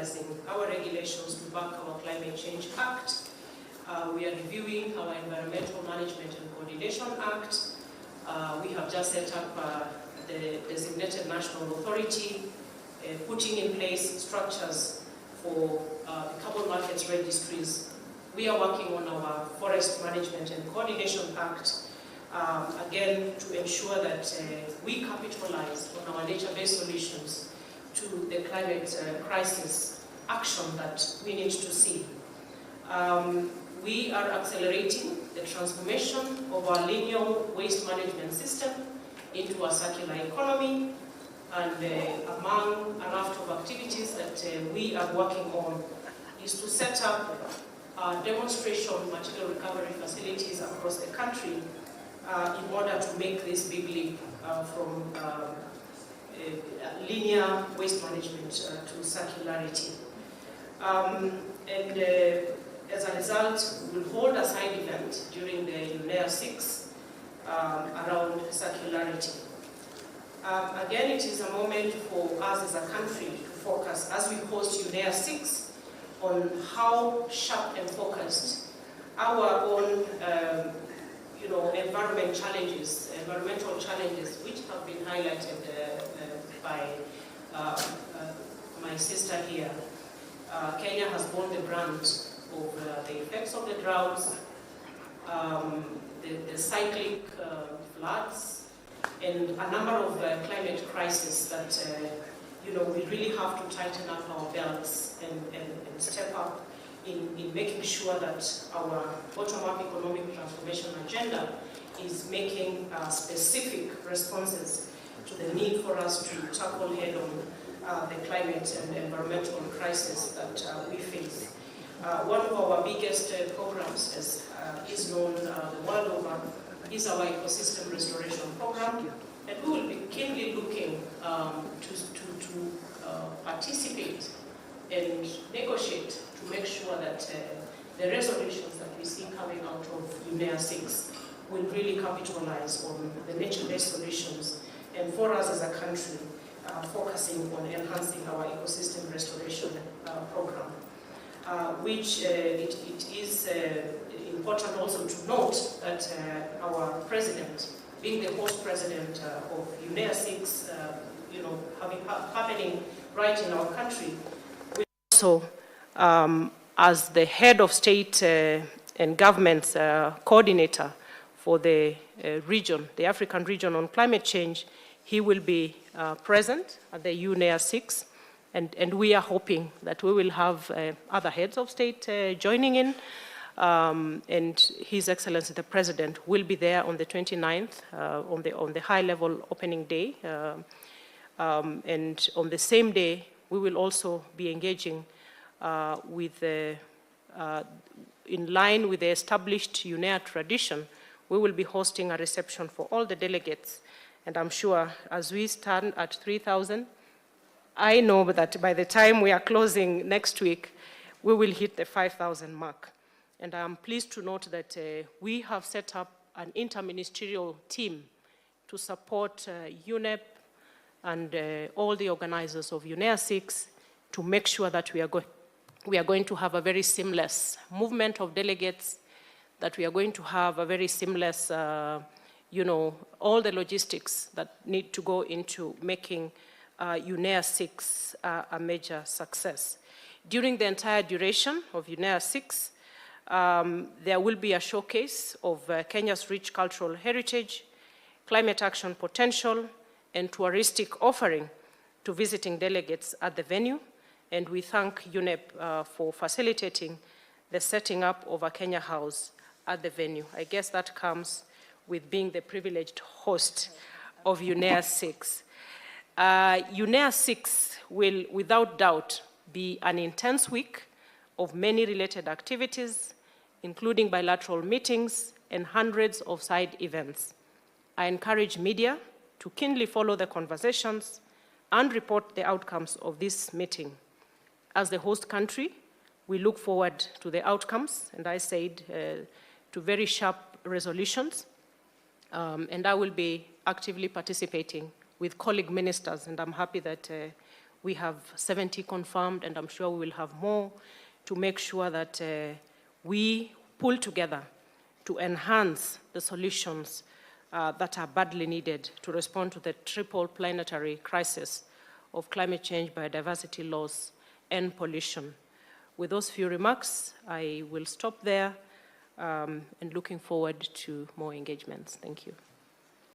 finalizing our regulations to back our Climate Change Act. We are reviewing our Environmental Management and Coordination Act. We have just set up the designated national authority, putting in place structures for the carbon markets registries. We are working on our Forest Management and Coordination Act, again, to ensure that we capitalize on our nature-based solutions to the climate crisis action that we need to see. We are accelerating the transformation of our linear waste management system into a circular economy, and among a raft of activities that we are working on is to set up demonstration material recovery facilities across the country in order to make this big leap from linear waste management to circularity. As a result, we will hold a side event during the UNEA 6 around circularity. Again, it is a moment for us as a country to focus, as we host UNEA 6, on how sharp and focused our own environmental challenges, which have been highlighted by my sister here. Kenya has borne the brunt of the effects of the droughts, the cyclic floods, and a number of climate crises that we really have to tighten up our belts and step up in making sure that our bottom-up economic transformation agenda is making specific responses to the need for us to tackle head-on the climate and environmental crisis that we face. One of our biggest programs, as is known the world over, is our ecosystem restoration program, and we will be keenly looking to participate and negotiate to make sure that the resolutions that we see coming out of UNEA 6 will really capitalize on the nature-based solutions, and for us as a country, focusing on enhancing our ecosystem restoration program. Which it is important also to note that our president, being the host president of UNEA 6, happening right in our country, will also, as the head of state and government's coordinator for the region, the African region on climate change, he will be present at the UNEA 6. And we are hoping that we will have other heads of state joining in, and His Excellency the President will be there on the 29th on the high-level opening day, and on the same day we will also be engaging in line with the established UNEA tradition. We will be hosting a reception for all the delegates, and I'm sure as we stand at 3,000. I know that by the time we are closing next week, we will hit the 5,000 mark. And I'm pleased to note that we have set up an interministerial team to support UNEP and all the organizers of UNEA 6 to make sure that we are going to have a very seamless movement of delegates, that we are going to have a very seamless, all the logistics that need to go into making UNEA 6 a major success. During the entire duration of UNEA 6, there will be a showcase of Kenya's rich cultural heritage, climate action potential, and touristic offering to visiting delegates at the venue. And we thank UNEP for facilitating the setting up of a Kenya House at the venue. I guess that comes with being the privileged host of UNEA 6. UNEA 6 will, without doubt, be an intense week of many related activities, including bilateral meetings and hundreds of side events. I encourage media to keenly follow the conversations and report the outcomes of this meeting. As the host country, we look forward to the outcomes, and I said, to very sharp resolutions, and I will be actively participating with colleague ministers, and I'm happy that We have 70 confirmed, and I'm sure we will have more to make sure that we pull together to enhance the solutions that are badly needed to respond to the triple planetary crisis of climate change, biodiversity loss, and pollution. With those few remarks, I will stop there and looking forward to more engagements. Thank you.